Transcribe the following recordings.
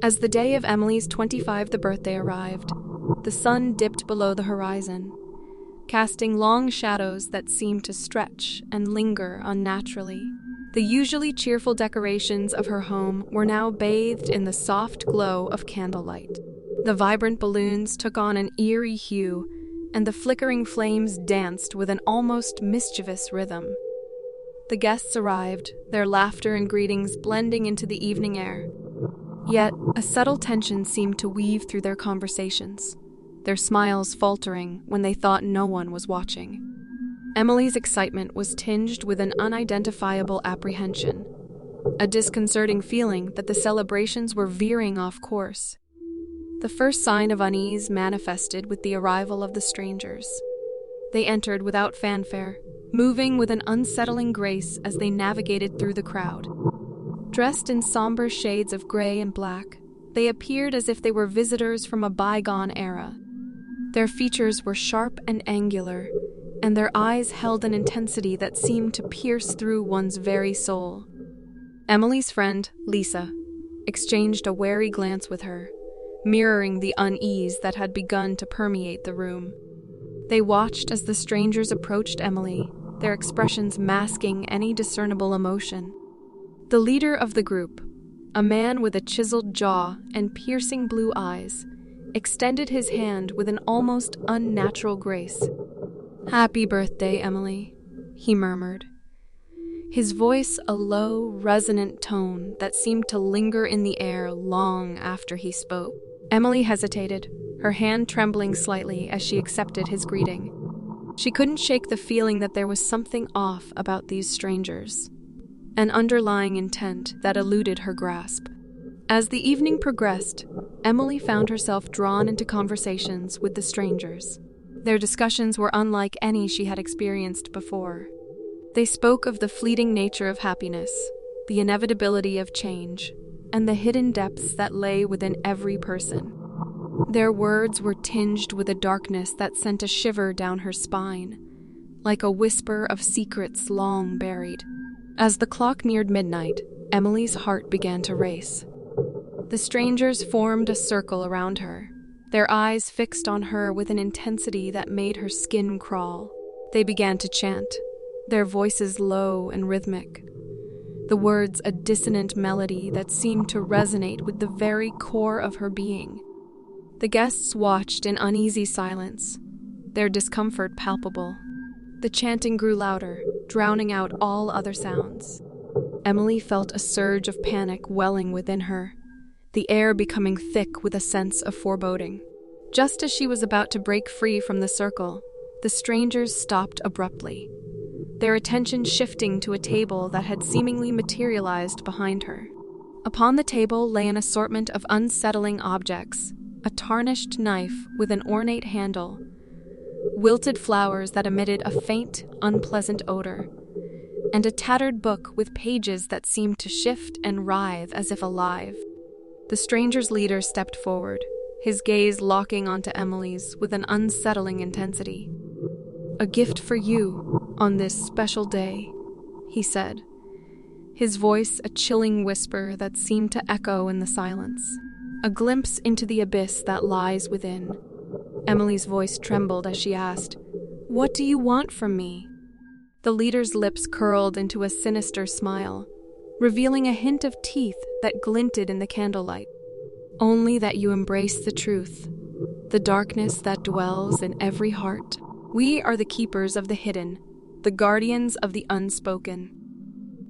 As the day of Emily's 25th birthday arrived, the sun dipped below the horizon, casting long shadows that seemed to stretch and linger unnaturally. The usually cheerful decorations of her home were now bathed in the soft glow of candlelight. The vibrant balloons took on an eerie hue, and the flickering flames danced with an almost mischievous rhythm. The guests arrived, their laughter and greetings blending into the evening air. Yet, a subtle tension seemed to weave through their conversations, their smiles faltering when they thought no one was watching. Emily's excitement was tinged with an unidentifiable apprehension, a disconcerting feeling that the celebrations were veering off course. The first sign of unease manifested with the arrival of the strangers. They entered without fanfare, moving with an unsettling grace as they navigated through the crowd. Dressed in somber shades of gray and black, they appeared as if they were visitors from a bygone era. Their features were sharp and angular, and their eyes held an intensity that seemed to pierce through one's very soul. Emily's friend, Lisa, exchanged a wary glance with her, mirroring the unease that had begun to permeate the room. They watched as the strangers approached Emily, their expressions masking any discernible emotion. The leader of the group, a man with a chiseled jaw and piercing blue eyes, extended his hand with an almost unnatural grace. "Happy birthday, Emily," he murmured, his voice a low, resonant tone that seemed to linger in the air long after he spoke. Emily hesitated, her hand trembling slightly as she accepted his greeting. She couldn't shake the feeling that there was something off about these strangers, an underlying intent that eluded her grasp. As the evening progressed, Emily found herself drawn into conversations with the strangers. Their discussions were unlike any she had experienced before. They spoke of the fleeting nature of happiness, the inevitability of change, and the hidden depths that lay within every person. Their words were tinged with a darkness that sent a shiver down her spine, like a whisper of secrets long buried. As the clock neared midnight, Emily's heart began to race. The strangers formed a circle around her, their eyes fixed on her with an intensity that made her skin crawl. They began to chant, their voices low and rhythmic, the words a dissonant melody that seemed to resonate with the very core of her being. The guests watched in uneasy silence, their discomfort palpable. The chanting grew louder, drowning out all other sounds. Emily felt a surge of panic welling within her, the air becoming thick with a sense of foreboding. Just as she was about to break free from the circle, the strangers stopped abruptly, their attention shifting to a table that had seemingly materialized behind her. Upon the table lay an assortment of unsettling objects, a tarnished knife with an ornate handle, wilted flowers that emitted a faint, unpleasant odor, and a tattered book with pages that seemed to shift and writhe as if alive. The stranger's leader stepped forward, his gaze locking onto Emily's with an unsettling intensity. "A gift for you on this special day," he said, his voice a chilling whisper that seemed to echo in the silence. "A glimpse into the abyss that lies within." Emily's voice trembled as she asked, "What do you want from me?" The leader's lips curled into a sinister smile, revealing a hint of teeth that glinted in the candlelight. "Only that you embrace the truth, the darkness that dwells in every heart. We are the keepers of the hidden, the guardians of the unspoken."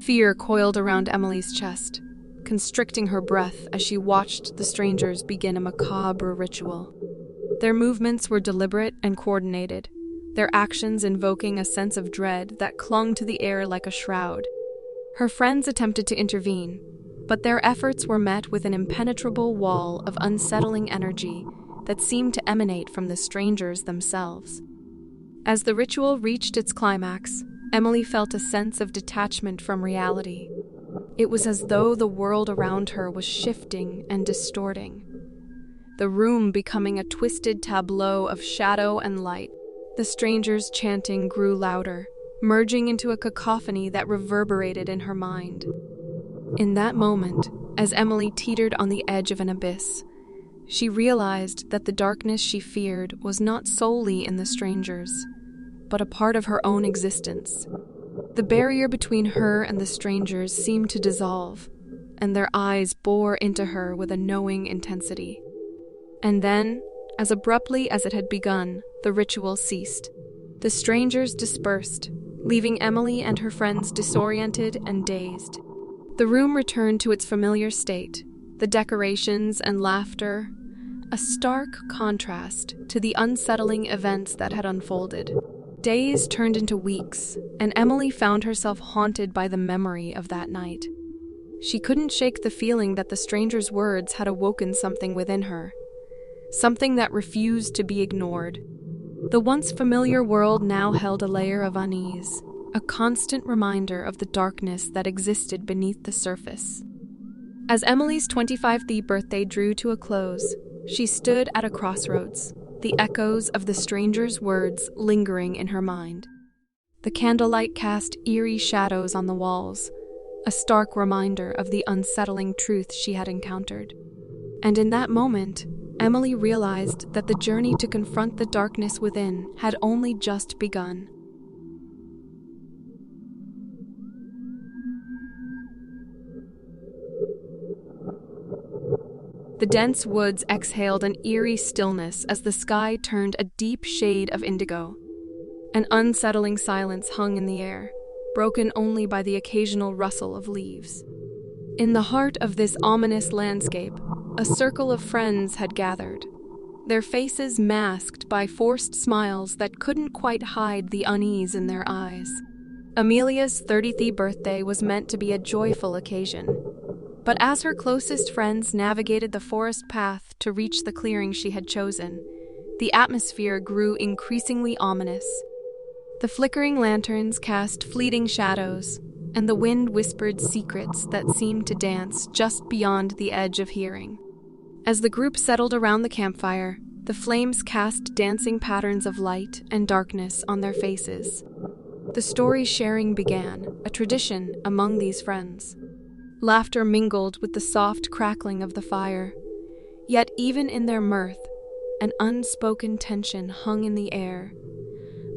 Fear coiled around Emily's chest, constricting her breath as she watched the strangers begin a macabre ritual. Their movements were deliberate and coordinated, their actions invoking a sense of dread that clung to the air like a shroud. Her friends attempted to intervene, but their efforts were met with an impenetrable wall of unsettling energy that seemed to emanate from the strangers themselves. As the ritual reached its climax, Emily felt a sense of detachment from reality. It was as though the world around her was shifting and distorting, the room becoming a twisted tableau of shadow and light. The strangers' chanting grew louder, merging into a cacophony that reverberated in her mind. In that moment, as Emily teetered on the edge of an abyss. She realized that the darkness she feared was not solely in the strangers, but a part of her own existence. The barrier between her and the strangers seemed to dissolve, and their eyes bore into her with a knowing intensity. And then, as abruptly as it had begun, the ritual ceased. The strangers dispersed, leaving Emily and her friends disoriented and dazed. The room returned to its familiar state, the decorations and laughter, a stark contrast to the unsettling events that had unfolded. Days turned into weeks, and Emily found herself haunted by the memory of that night. She couldn't shake the feeling that the stranger's words had awoken something within her, something that refused to be ignored. The once familiar world now held a layer of unease, a constant reminder of the darkness that existed beneath the surface. As Emily's 25th birthday drew to a close, she stood at a crossroads, the echoes of the stranger's words lingering in her mind. The candlelight cast eerie shadows on the walls, a stark reminder of the unsettling truth she had encountered. And in that moment, Emily realized that the journey to confront the darkness within had only just begun. The dense woods exhaled an eerie stillness as the sky turned a deep shade of indigo. An unsettling silence hung in the air, broken only by the occasional rustle of leaves. In the heart of this ominous landscape, a circle of friends had gathered, their faces masked by forced smiles that couldn't quite hide the unease in their eyes. Amelia's 30th birthday was meant to be a joyful occasion, but as her closest friends navigated the forest path to reach the clearing she had chosen, the atmosphere grew increasingly ominous. The flickering lanterns cast fleeting shadows, and the wind whispered secrets that seemed to dance just beyond the edge of hearing. As the group settled around the campfire, the flames cast dancing patterns of light and darkness on their faces. The story sharing began, a tradition among these friends. Laughter mingled with the soft crackling of the fire. Yet even in their mirth, an unspoken tension hung in the air,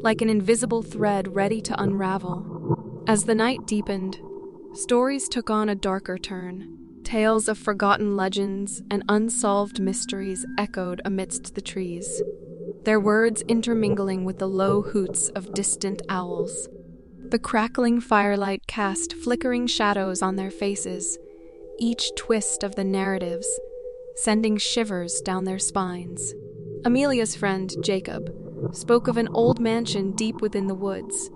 like an invisible thread ready to unravel. As the night deepened, stories took on a darker turn. Tales of forgotten legends and unsolved mysteries echoed amidst the trees, their words intermingling with the low hoots of distant owls. The crackling firelight cast flickering shadows on their faces, each twist of the narratives sending shivers down their spines. Amelia's friend, Jacob, spoke of an old mansion deep within the woods,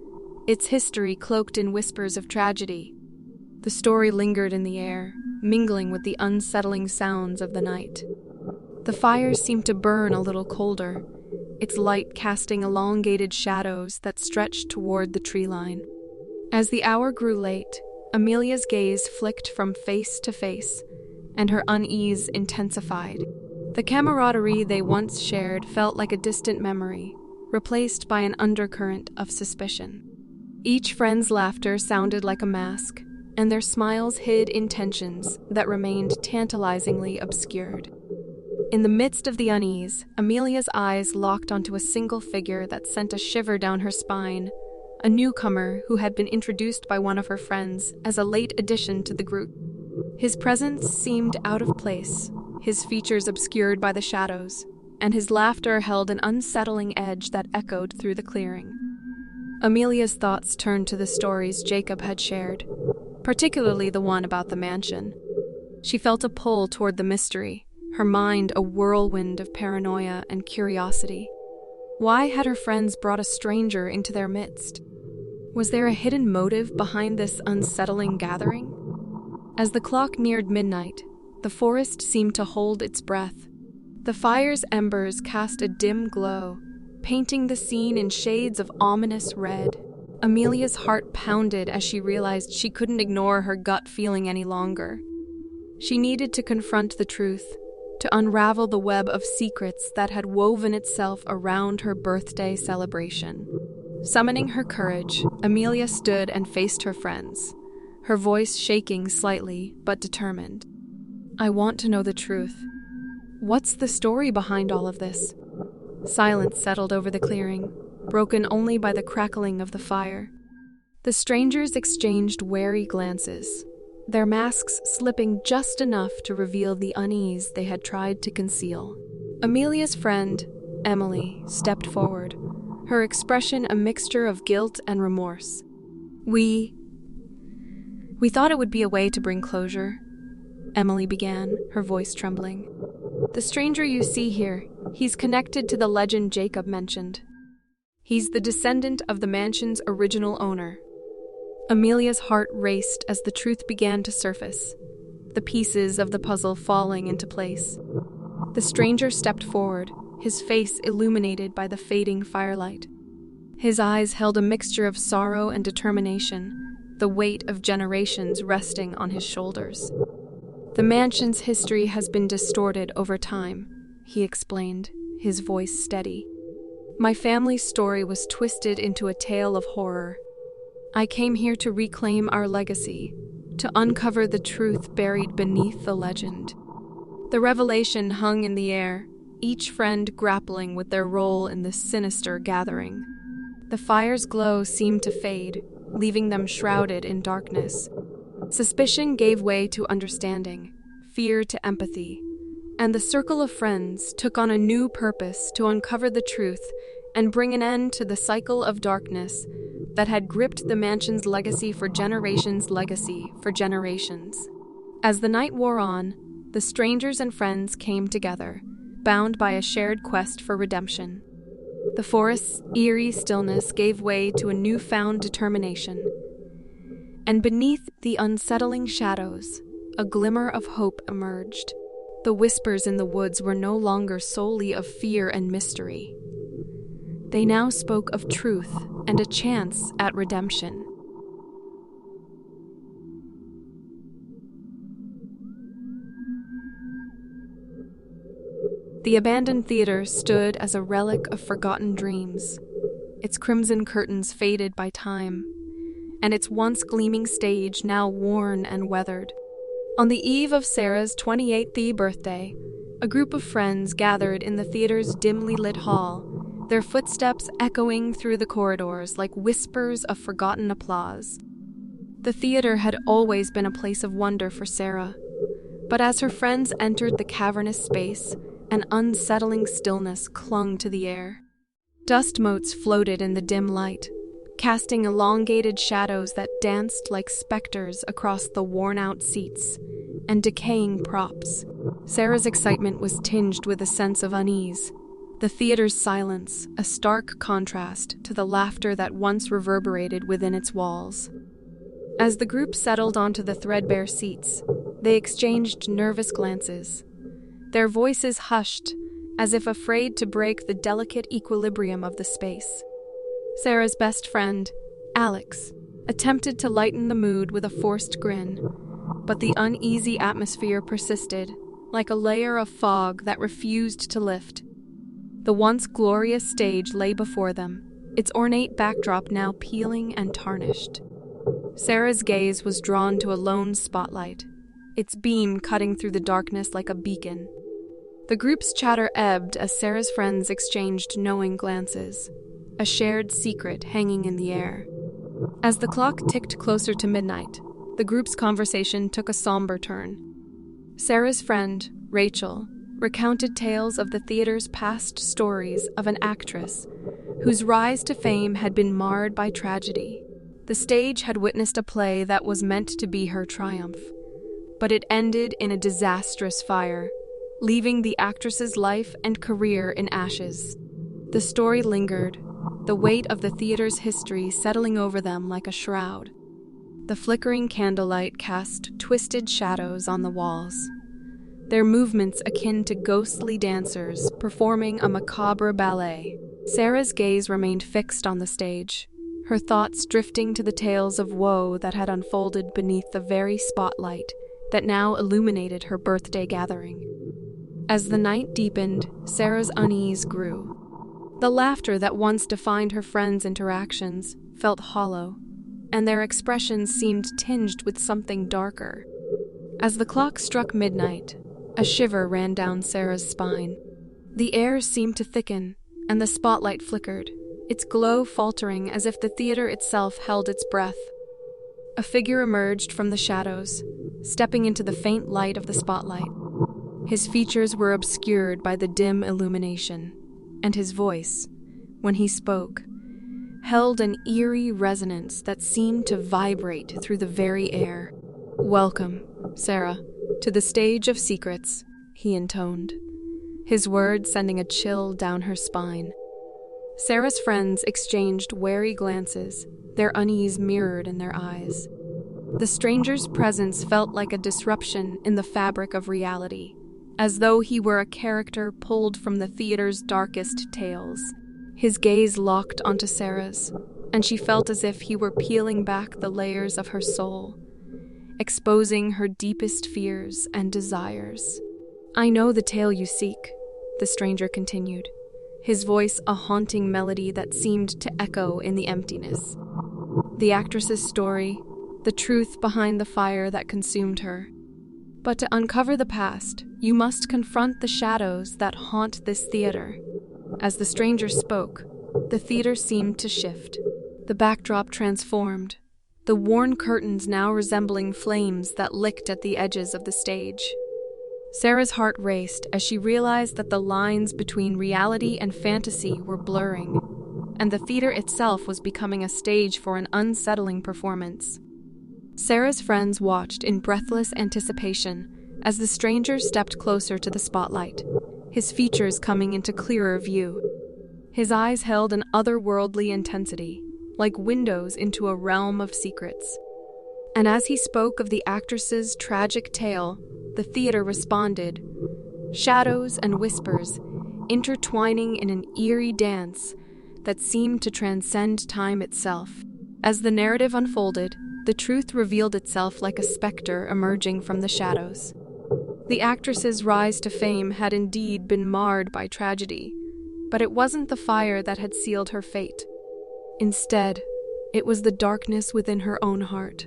its history cloaked in whispers of tragedy. The story lingered in the air, mingling with the unsettling sounds of the night. The fire seemed to burn a little colder, its light casting elongated shadows that stretched toward the tree line. As the hour grew late, Amelia's gaze flicked from face to face, and her unease intensified. The camaraderie they once shared felt like a distant memory, replaced by an undercurrent of suspicion. Each friend's laughter sounded like a mask, and their smiles hid intentions that remained tantalizingly obscured. In the midst of the unease, Amelia's eyes locked onto a single figure that sent a shiver down her spine, a newcomer who had been introduced by one of her friends as a late addition to the group. His presence seemed out of place, his features obscured by the shadows, and his laughter held an unsettling edge that echoed through the clearing. Amelia's thoughts turned to the stories Jacob had shared, particularly the one about the mansion. She felt a pull toward the mystery, her mind a whirlwind of paranoia and curiosity. Why had her friends brought a stranger into their midst? Was there a hidden motive behind this unsettling gathering? As the clock neared midnight, the forest seemed to hold its breath. The fire's embers cast a dim glow, painting the scene in shades of ominous red. Amelia's heart pounded as she realized she couldn't ignore her gut feeling any longer. She needed to confront the truth, to unravel the web of secrets that had woven itself around her birthday celebration. Summoning her courage, Amelia stood and faced her friends, her voice shaking slightly but determined. I want to know the truth. What's the story behind all of this? Silence settled over the clearing, broken only by the crackling of the fire. The strangers exchanged wary glances, their masks slipping just enough to reveal the unease they had tried to conceal. Amelia's friend, Emily, stepped forward, her expression a mixture of guilt and remorse. We thought it would be a way to bring closure, Emily began, her voice trembling. The stranger you see here, he's connected to the legend Jacob mentioned. He's the descendant of the mansion's original owner. Amelia's heart raced as the truth began to surface, the pieces of the puzzle falling into place. The stranger stepped forward, his face illuminated by the fading firelight. His eyes held a mixture of sorrow and determination, the weight of generations resting on his shoulders. The mansion's history has been distorted over time, he explained, his voice steady. My family's story was twisted into a tale of horror. I came here to reclaim our legacy, to uncover the truth buried beneath the legend. The revelation hung in the air, each friend grappling with their role in this sinister gathering. The fire's glow seemed to fade, leaving them shrouded in darkness. Suspicion gave way to understanding, fear to empathy, and the circle of friends took on a new purpose to uncover the truth and bring an end to the cycle of darkness that had gripped the mansion's legacy for generations. As the night wore on, the strangers and friends came together, bound by a shared quest for redemption. The forest's eerie stillness gave way to a newfound determination. And beneath the unsettling shadows, a glimmer of hope emerged. The whispers in the woods were no longer solely of fear and mystery. They now spoke of truth and a chance at redemption. The abandoned theater stood as a relic of forgotten dreams, its crimson curtains faded by time, and its once gleaming stage now worn and weathered. On the eve of Sarah's 28th birthday, a group of friends gathered in the theater's dimly lit hall, their footsteps echoing through the corridors like whispers of forgotten applause. The theater had always been a place of wonder for Sarah, but as her friends entered the cavernous space, an unsettling stillness clung to the air. Dust motes floated in the dim light, casting elongated shadows that danced like specters across the worn-out seats and decaying props. Sarah's excitement was tinged with a sense of unease. The theater's silence, a stark contrast to the laughter that once reverberated within its walls. As the group settled onto the threadbare seats, they exchanged nervous glances, their voices hushed, as if afraid to break the delicate equilibrium of the space. Sarah's best friend, Alex, attempted to lighten the mood with a forced grin, but the uneasy atmosphere persisted, like a layer of fog that refused to lift. The once glorious stage lay before them, its ornate backdrop now peeling and tarnished. Sarah's gaze was drawn to a lone spotlight, its beam cutting through the darkness like a beacon. The group's chatter ebbed as Sarah's friends exchanged knowing glances, a shared secret hanging in the air. As the clock ticked closer to midnight, the group's conversation took a somber turn. Sarah's friend, Rachel, recounted tales of the theater's past stories of an actress whose rise to fame had been marred by tragedy. The stage had witnessed a play that was meant to be her triumph, but it ended in a disastrous fire, leaving the actress's life and career in ashes. The story lingered, the weight of the theater's history settling over them like a shroud. The flickering candlelight cast twisted shadows on the walls, their movements akin to ghostly dancers performing a macabre ballet. Sarah's gaze remained fixed on the stage, her thoughts drifting to the tales of woe that had unfolded beneath the very spotlight that now illuminated her birthday gathering. As the night deepened, Sarah's unease grew. The laughter that once defined her friends' interactions felt hollow, and their expressions seemed tinged with something darker. As the clock struck midnight, a shiver ran down Sarah's spine. The air seemed to thicken, and the spotlight flickered, its glow faltering as if the theater itself held its breath. A figure emerged from the shadows, stepping into the faint light of the spotlight. His features were obscured by the dim illumination, and his voice, when he spoke, held an eerie resonance that seemed to vibrate through the very air. "Welcome, Sarah, to the stage of secrets," he intoned, his words sending a chill down her spine. Sarah's friends exchanged wary glances, their unease mirrored in their eyes. The stranger's presence felt like a disruption in the fabric of reality, as though he were a character pulled from the theater's darkest tales. His gaze locked onto Sarah's, and she felt as if he were peeling back the layers of her soul, exposing her deepest fears and desires. "I know the tale you seek," the stranger continued, his voice a haunting melody that seemed to echo in the emptiness. "The actress's story, the truth behind the fire that consumed her. But to uncover the past, you must confront the shadows that haunt this theater." As the stranger spoke, the theater seemed to shift. The backdrop transformed, the worn curtains now resembling flames that licked at the edges of the stage. Sarah's heart raced as she realized that the lines between reality and fantasy were blurring, and the theater itself was becoming a stage for an unsettling performance. Sarah's friends watched in breathless anticipation as the stranger stepped closer to the spotlight, his features coming into clearer view. His eyes held an otherworldly intensity, like windows into a realm of secrets. And as he spoke of the actress's tragic tale, the theater responded, shadows and whispers intertwining in an eerie dance that seemed to transcend time itself. As the narrative unfolded, the truth revealed itself like a specter emerging from the shadows. The actress's rise to fame had indeed been marred by tragedy, but it wasn't the fire that had sealed her fate. Instead, it was the darkness within her own heart,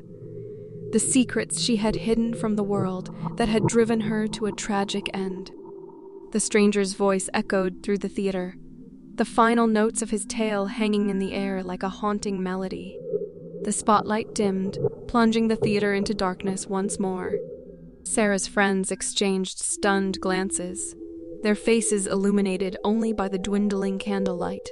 the secrets she had hidden from the world that had driven her to a tragic end. The stranger's voice echoed through the theater, the final notes of his tale hanging in the air like a haunting melody. The spotlight dimmed, plunging the theater into darkness once more. Sarah's friends exchanged stunned glances, their faces illuminated only by the dwindling candlelight.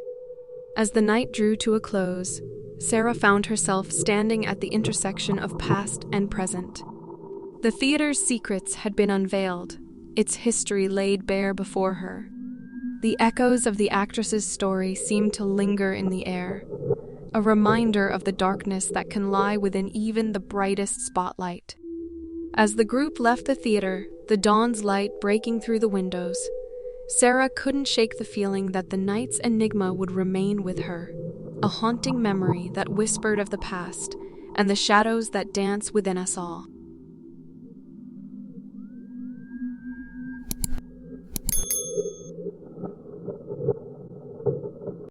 As the night drew to a close, Sarah found herself standing at the intersection of past and present. The theater's secrets had been unveiled, its history laid bare before her. The echoes of the actress's story seemed to linger in the air, a reminder of the darkness that can lie within even the brightest spotlight. As the group left the theater, the dawn's light breaking through the windows, Sarah couldn't shake the feeling that the night's enigma would remain with her, a haunting memory that whispered of the past and the shadows that dance within us all.